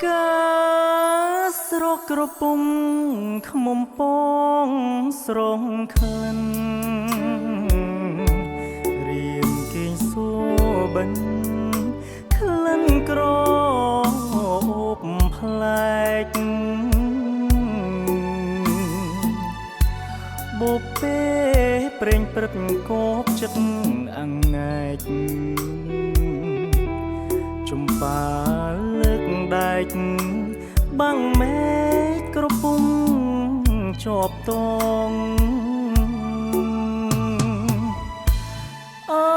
កាស្រកក្រពុំខ្មុំពងស្រងក្លិនរៀមគេងសួបិនក្លិនក្រអូបផ្លែកបបពេប្រេងព្រឹកកោបចិត្តអង្ងែកចំបាលើកដែកបាំងមេឃក្រពុំជាប់តងអើ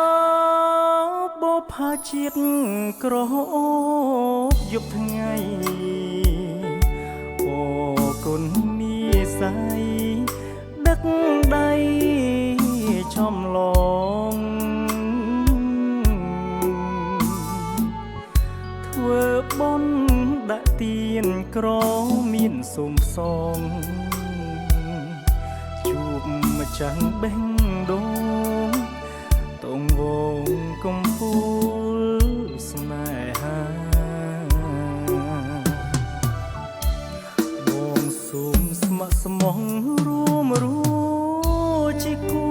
បបផាជាតិក្រអូបយប់ថ្ងៃអូគុណនិស័យដឹកដៃចំឡងធ្វើបុណ្យដាក់ទៀនក្រមានសុំសងជួបម្ចាស់បេះដូងតងវងកំពូលស្នេហាបងសូមស្ម័គ្រស្មោះរួមជាគូ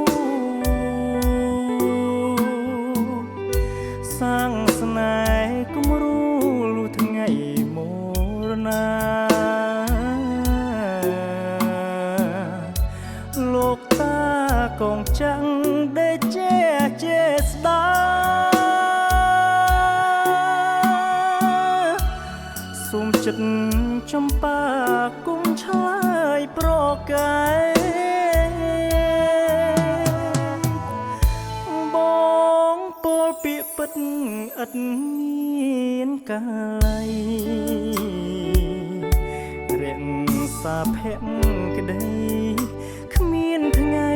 សាងស្នេហ៍គំរូលុះថ្ងៃមរណាលោកតាកងចាំងដេចេស្ដាសូមចិត្តចំបាគុំឆ្លើយប្រកែបងពោលពាក្យពិតឥតមានកាល័យរក្សាភក្តីគ្មានថ្ងៃ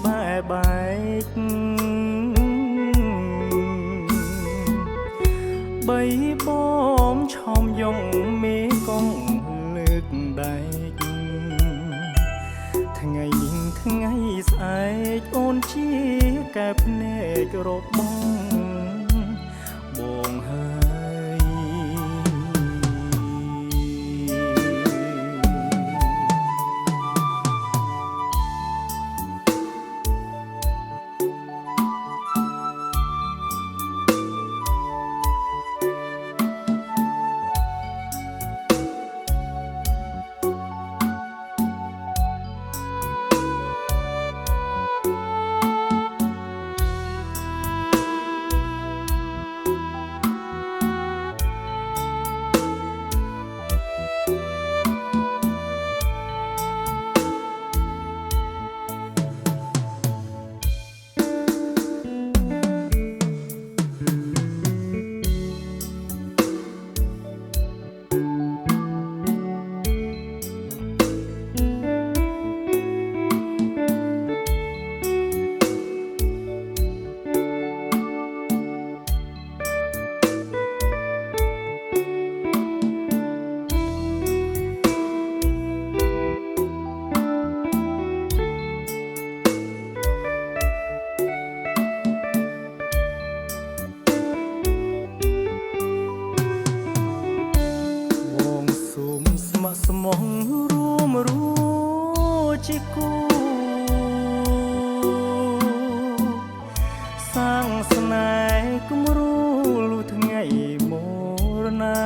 បែកបីបងឆោមយងមេកងលើកដែកថ្ងៃនេះថ្ងៃស្អែកអូនជាកែភ្នែករបស់ហើយស្មោះរួមជាគូសាងស្នេហ៍គំរូលុះថ្ងៃមរណា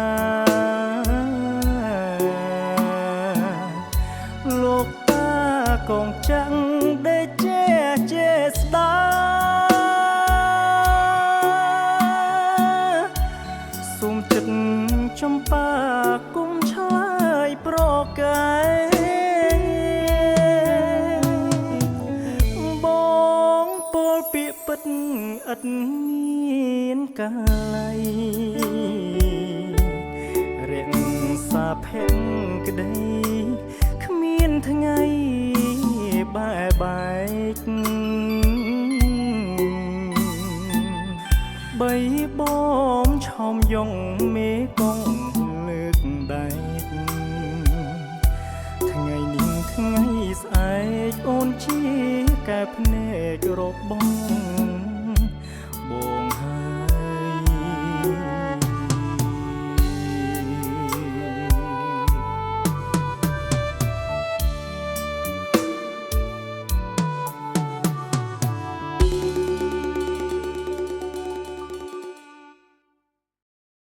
លោកតាកងចាំងដេចេស្ដាសូមចិត្តចំបាគុំឆ្លើយប្រកែបងពោលពាក្យពិតឥតមានកាល័យរក្សាភក្តីគ្មានថ្ងៃបែកបីបងឆោមយងមេកងលើកដែកថ្ងៃនេះថ្ងៃស្អែកអូនជាកែភ្នែករបស់